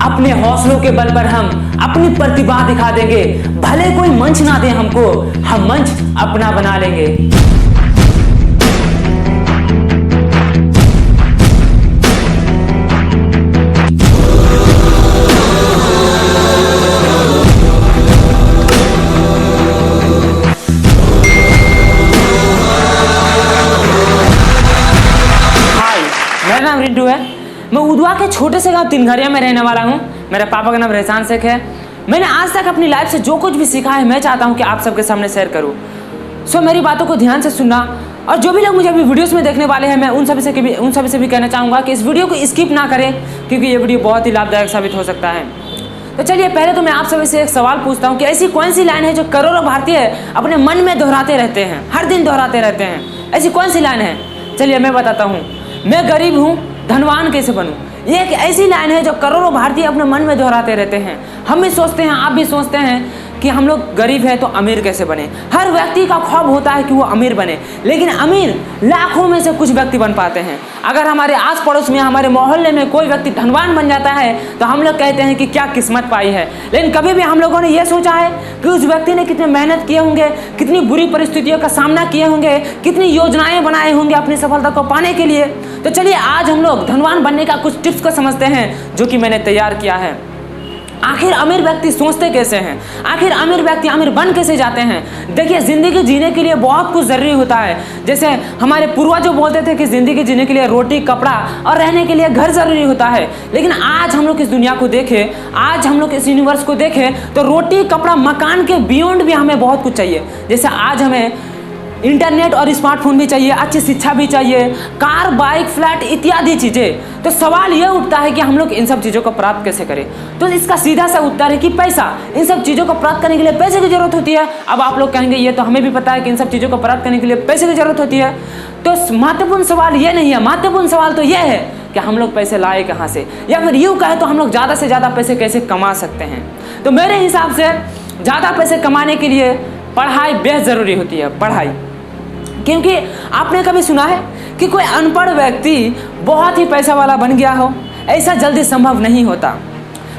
अपने हौसलों के बल पर हम अपनी प्रतिभा दिखा देंगे। भले कोई मंच ना दे हमको, हम मंच अपना बना लेंगे। मेरा नाम रिंटू है। मैं उदवा के छोटे से गांव तिनघरिया में रहने वाला हूँ। मेरे पापा का नाम रेहसान शेख है। मैंने आज तक अपनी लाइफ से जो कुछ भी सीखा है मैं चाहता हूँ कि आप सबके सामने शेयर करूँ। सो मेरी बातों को ध्यान से सुनना, और जो भी लोग मुझे अभी वीडियोस में देखने वाले हैं मैं उन सभी से भी कहना चाहूँगा कि इस वीडियो को स्किप ना करें, क्योंकि ये वीडियो बहुत ही लाभदायक साबित हो सकता है। तो चलिए पहले तो मैं आप सभी से एक सवाल पूछता हूँ कि ऐसी कौन सी लाइन है जो करोड़ों भारतीय अपने मन में दोहराते रहते हैं, हर दिन दोहराते रहते हैं। ऐसी कौन सी लाइन है? चलिए मैं बताता हूँ। मैं गरीब हूँ, धनवान कैसे बनूं। ये एक ऐसी लाइन है जो करोड़ों भारतीय अपने मन में दोहराते रहते हैं। हम भी सोचते हैं, आप भी सोचते हैं कि हम लोग गरीब हैं तो अमीर कैसे बने। हर व्यक्ति का ख्वाब होता है कि वो अमीर बने, लेकिन अमीर लाखों में से कुछ व्यक्ति बन पाते हैं। अगर हमारे आस पड़ोस में, हमारे मोहल्ले में कोई व्यक्ति धनवान बन जाता है तो हम लोग कहते हैं कि क्या किस्मत पाई है। लेकिन कभी भी हम लोगों ने यह सोचा है कि उस व्यक्ति ने कितने मेहनत किए होंगे, कितनी बुरी परिस्थितियों का सामना किए होंगे, कितनी योजनाएं बनाए होंगे अपनी सफलता को पाने के लिए। तो चलिए आज हम लोग धनवान बनने का कुछ टिप्स को समझते हैं जो कि मैंने तैयार किया है। आखिर अमीर व्यक्ति सोचते कैसे हैं, आखिर अमीर व्यक्ति अमीर बन कैसे जाते हैं। देखिए, जिंदगी जीने के लिए बहुत कुछ जरूरी होता है। जैसे हमारे पूर्वज जो बोलते थे कि जिंदगी जीने के लिए रोटी, कपड़ा और रहने के लिए घर जरूरी होता है। लेकिन आज हम लोग इस दुनिया को देखें, आज हम लोग इस यूनिवर्स को देखें तो रोटी, कपड़ा, मकान के बियॉन्ड भी हमें बहुत कुछ चाहिए। जैसे आज हमें इंटरनेट और स्मार्टफोन भी चाहिए, अच्छी शिक्षा भी चाहिए, कार, बाइक, फ्लैट इत्यादि चीज़ें। तो सवाल यह उठता है कि हम लोग इन सब चीज़ों को प्राप्त कैसे करें। तो इसका सीधा सा उत्तर है कि पैसा। इन सब चीज़ों को प्राप्त करने के लिए पैसे की जरूरत होती है। अब आप लोग कहेंगे ये तो हमें भी पता है कि इन सब चीज़ों को प्राप्त करने के लिए पैसे की जरूरत होती है। तो महत्वपूर्ण सवाल ये नहीं है, महत्वपूर्ण सवाल तो यह है कि हम लोग पैसे लाए कहाँ से, या फिर यूँ कहें तो हम लोग ज़्यादा से ज़्यादा पैसे कैसे कमा सकते हैं। तो मेरे हिसाब से ज़्यादा पैसे कमाने के लिए पढ़ाई बेहद ज़रूरी होती है, पढ़ाई। क्योंकि आपने कभी सुना है कि कोई अनपढ़ व्यक्ति बहुत ही पैसा वाला बन गया हो? ऐसा जल्दी संभव नहीं होता।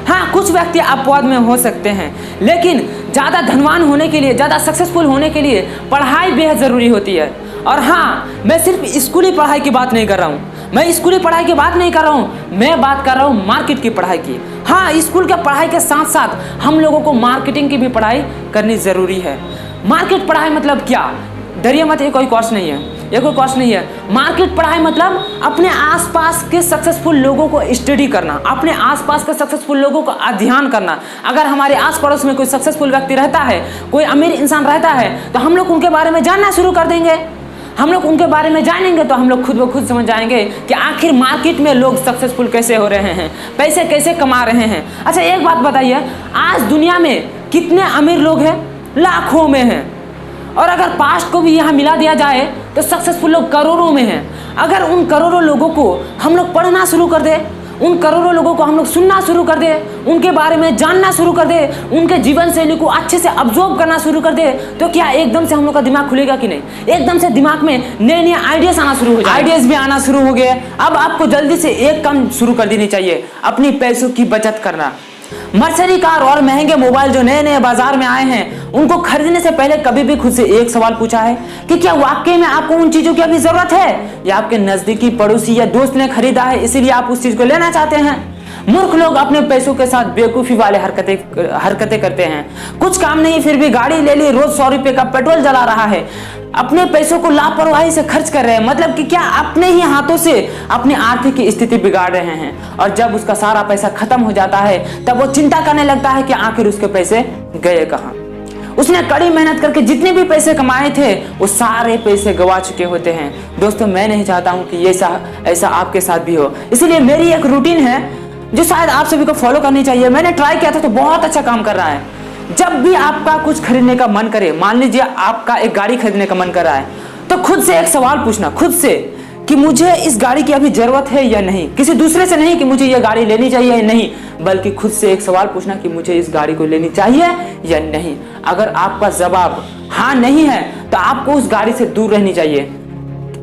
हाँ, कुछ व्यक्ति अपवाद में हो सकते हैं, लेकिन ज़्यादा धनवान होने के लिए, ज़्यादा सक्सेसफुल होने के लिए पढ़ाई बेहद ज़रूरी होती है। और हाँ, मैं सिर्फ स्कूली पढ़ाई की बात नहीं कर रहा हूँ, मैं स्कूली पढ़ाई की बात नहीं कर रहा हूँ, मैं बात कर रहा हूँ मार्केट की पढ़ाई की। हाँ, स्कूल के पढ़ाई के साथ साथ हम लोगों को मार्केटिंग की भी पढ़ाई करनी ज़रूरी है। मार्केट पढ़ाई मतलब क्या? डरिए मत, ये कोई कोर्स नहीं है, ये कोई कोर्स नहीं है। मार्केट पढ़ाई मतलब अपने आसपास के सक्सेसफुल लोगों को स्टडी करना, अपने आसपास के सक्सेसफुल लोगों को अध्ययन करना। अगर हमारे आस पड़ोस में कोई सक्सेसफुल व्यक्ति रहता है, कोई अमीर इंसान रहता है, तो हम लोग उनके बारे में जानना शुरू कर देंगे। हम लोग उनके बारे में जानेंगे तो हम लोग खुद ब खुद समझ जाएंगे कि आखिर मार्केट में लोग सक्सेसफुल कैसे हो रहे हैं, पैसे कैसे कमा रहे हैं। अच्छा, एक बात बताइए, आज दुनिया में कितने अमीर लोग हैं? लाखों में हैं। और अगर पास्ट को भी यहाँ मिला दिया जाए तो सक्सेसफुल लोग करोड़ों में हैं। अगर उन करोड़ों लोगों को हम लोग पढ़ना शुरू कर दे, उन करोड़ों लोगों को हम लोग सुनना शुरू कर दे, उनके बारे में जानना शुरू कर दे, उनके जीवन शैली को अच्छे से ऑब्जर्व करना शुरू कर दे, तो क्या एकदम से हम लोग का दिमाग खुलेगा कि नहीं? एकदम से दिमाग में नए नए आइडियाज आना शुरू हो जाए। आइडियाज भी आना शुरू हो गए। अब आपको जल्दी से एक काम शुरू कर देनी चाहिए, अपनी पैसों की बचत करना। मर्सिडीज कार और महंगे मोबाइल जो नए नए बाजार में आए हैं, उनको खरीदने से पहले कभी भी खुद से एक सवाल पूछा है कि क्या वाकई में आपको उन चीजों की अभी जरूरत है, या आपके नजदीकी पड़ोसी या दोस्त ने खरीदा है इसीलिए आप उस चीज को लेना चाहते हैं? मूर्ख लोग अपने पैसों के साथ बेवकूफी वाले हरकतें करते हैं। कुछ काम नहीं फिर भी गाड़ी ले ली, रोज 100 रुपए का पेट्रोल जला रहा है, अपने पैसों को लापरवाही से खर्च कर रहे हैं। मतलब कि क्या अपने ही हाथों से अपनी आर्थिक स्थिति बिगाड़ रहे हैं। और जब उसका सारा पैसा खत्म हो जाता है तब वो चिंता करने लगता है कि आखिर उसके पैसे गए कहाँ। उसने कड़ी मेहनत करके जितने भी पैसे कमाए थे वो सारे पैसे गवा चुके होते हैं। दोस्तों, मैं नहीं चाहता हूँ कि ऐसा आपके साथ भी हो। इसीलिए मेरी एक रूटीन है जो शायद आप सभी को फॉलो करनी चाहिए। मैंने ट्राई किया था तो बहुत अच्छा काम कर रहा है। जब भी आपका कुछ खरीदने का मन करे, मान लीजिए आपका एक गाड़ी खरीदने का मन कर रहा है, तो खुद से एक सवाल पूछना, खुद से, कि मुझे इस गाड़ी की अभी जरूरत है या नहीं। किसी दूसरे से नहीं कि मुझे ये गाड़ी लेनी चाहिए या नहीं, बल्कि खुद से एक सवाल पूछना कि मुझे इस गाड़ी को लेनी चाहिए या नहीं। अगर आपका जवाब हाँ नहीं है तो आपको उस गाड़ी से दूर रहनी चाहिए,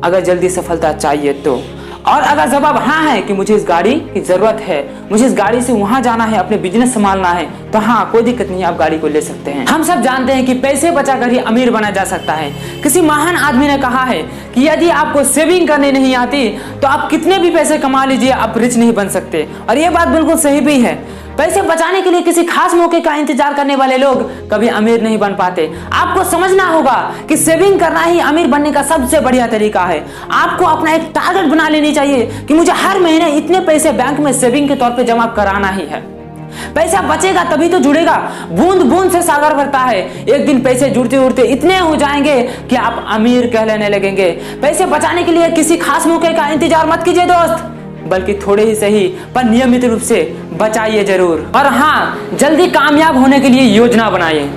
अगर जल्दी सफलता चाहिए तो। और अगर जवाब हाँ है कि मुझे इस गाड़ी की जरूरत है, मुझे इस गाड़ी से वहां जाना है, अपने बिजनेस संभालना है, तो हाँ कोई दिक्कत नहीं, आप गाड़ी को ले सकते हैं। हम सब जानते हैं कि पैसे बचाकर ही अमीर बना जा सकता है। किसी महान आदमी ने कहा है कि यदि आपको सेविंग करनी नहीं आती तो आप कितने भी पैसे कमा लीजिए, आप रिच नहीं बन सकते। और ये बात बिल्कुल सही भी है। पैसे बचाने के लिए किसी खास मौके का इंतजार करने वाले लोग कभी अमीर नहीं बन पाते। आपको समझना होगा कि सेविंग करना ही अमीर बनने का सबसे बढ़िया तरीका है। आपको अपना एक टारगेट बना लेनी चाहिए कि मुझे हर महीने इतने पैसे बैंक में सेविंग के तौर पे जमा कराना ही है। पैसा बचेगा तभी तो जुड़ेगा। बूंद बूंद से सागर भरता है। एक दिन पैसे जुड़ते जुड़ते इतने हो जाएंगे कि आप अमीर कहलाने लगेंगे। पैसे बचाने के लिए किसी खास मौके का इंतजार मत कीजिए दोस्त, बल्कि थोड़े ही सही पर नियमित रूप से बचाइए जरूर। और हाँ, जल्दी कामयाब होने के लिए योजना बनाइए।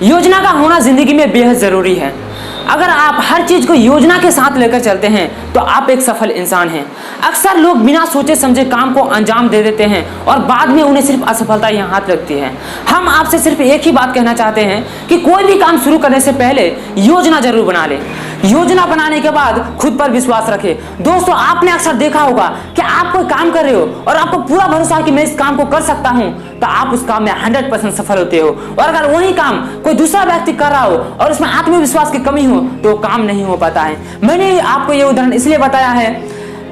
योजना का होना जिंदगी में बेहद जरूरी है। अगर आप हर चीज को योजना के साथ लेकर चलते हैं तो आप एक सफल इंसान हैं। अक्सर लोग बिना सोचे समझे काम को अंजाम दे देते हैं और बाद में उन्हें सिर्फ असफलता ही हाथ लगती है। हम आपसे सिर्फ एक ही बात कहना चाहते हैं कि कोई भी काम शुरू करने से पहले योजना जरूर बना ले। योजना बनाने के बाद खुद पर विश्वास रखें। दोस्तों, आपने अक्सर देखा होगा कि आप कोई काम कर रहे हो और आपको पूरा भरोसा है कि मैं इस काम को कर सकता हूं, तो आप उस काम में 100% सफल होते हो। और अगर वही काम कोई दूसरा व्यक्ति कर रहा हो और उसमें आत्मविश्वास की कमी हो तो काम नहीं हो पाता है। मैंने आपको ये उदाहरण इसलिए बताया है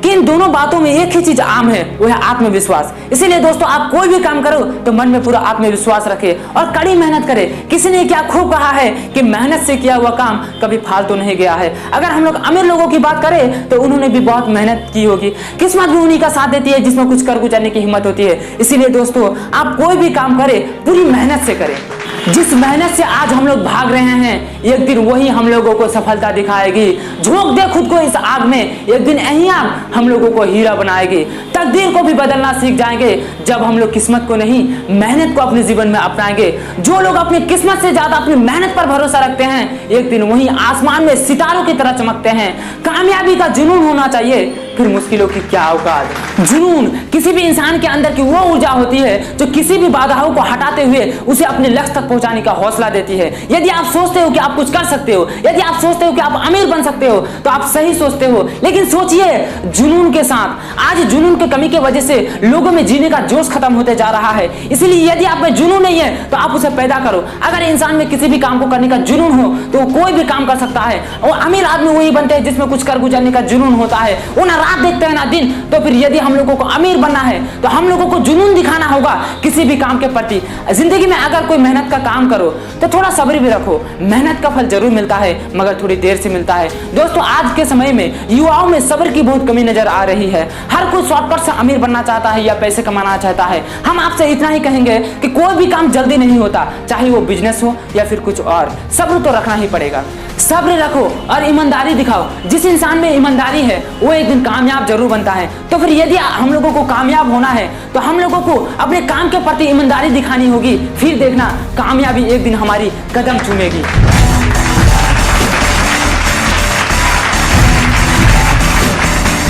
कि इन दोनों बातों में एक ही चीज आम है, वो है आत्मविश्वास। इसीलिए दोस्तों, आप कोई भी काम करो तो मन में पूरा आत्मविश्वास रखें और कड़ी मेहनत करें। किसी ने क्या खूब कहा है कि मेहनत से किया हुआ काम कभी फालतू नहीं गया है। अगर हम लोग अमीर लोगों की बात करें तो उन्होंने भी बहुत मेहनत की होगी। किस्मत भी उन्हीं का साथ देती है जिसमें कुछ कर गुजरने की हिम्मत होती है। इसीलिए दोस्तों, आप कोई भी काम करें पूरी मेहनत से करें। जिस मेहनत से आज हम लोग भाग रहे हैं, एक दिन वही हम लोगों को सफलता दिखाएगी। झोंक दे खुद को इस आग में, एक दिन यही आग हम लोगों को हीरा बनाएगी। तकदीर को भी बदलना सीख जाएंगे जब हम लोग किस्मत को नहीं, मेहनत को अपने जीवन में अपनाएंगे। जो लोग अपनी किस्मत से ज्यादा अपनी मेहनत पर भरोसा रखते हैं, एक दिन वही आसमान में सितारों की तरह चमकते हैं। कामयाबी का जुनून होना चाहिए, फिर मुश्किलों की क्या औकात। जुनून किसी भी इंसान के अंदर की वो ऊर्जा होती है जो किसी भी बाधाओं को हटाते हुए उसे अपने लक्ष्य तक पहुंचाने का हौसला देती है। यदि आप सोचते हो कि आप कुछ कर सकते हो, यदि आप सोचते हो कि आप अमीर बन सकते हो, तो आप सही सोचते हो, लेकिन सोचिए जुनून के साथ। आज जुनून की कमी की वजह से लोगों में जीने का जोश खत्म होते जा रहा है। इसलिए यदि आप में जुनून नहीं है तो आप उसे पैदा करो। अगर इंसान में किसी भी काम को करने का जुनून हो तो वो कोई भी काम कर सकता है। और अमीर आदमी वही बनते हैं जिसमें कुछ कर गुजरने का जुनून होता है। वो ना रात देखते हैं ना दिन। तो फिर यदि हम लोगों को अमीर बनना है तो हम लोगों को जुनून दिखाना होगा किसी भी काम के प्रति। जिंदगी में अगर कोई मेहनत का काम करो तो थोड़ा सब्र भी रखो। मेहनत का फल जरूर मिलता है मगर थोड़ी देर से मिलता है। दोस्तों, आज के समय में युवाओं में सब्र की बहुत कमी नजर आ रही है। हर कोई शॉर्टकट से अमीर बनना चाहता है या पैसे कमाना चाहता है। हम आपसे इतना ही कहेंगे कि कोई भी काम जल्दी नहीं होता, चाहे वो बिजनेस हो या फिर कुछ और। सब्र तो रखना ही पड़ेगा। सब्र रखो और ईमानदारी दिखाओ। जिस इंसान में ईमानदारी है वो एक दिन कामयाब जरूर बनता है। तो फिर यदि हम लोगों को कामयाब होना है तो हम लोगों को अपने काम के प्रति ईमानदारी दिखानी होगी। फिर देखना कामयाबी एक दिन हमारी कदम चूमेगी।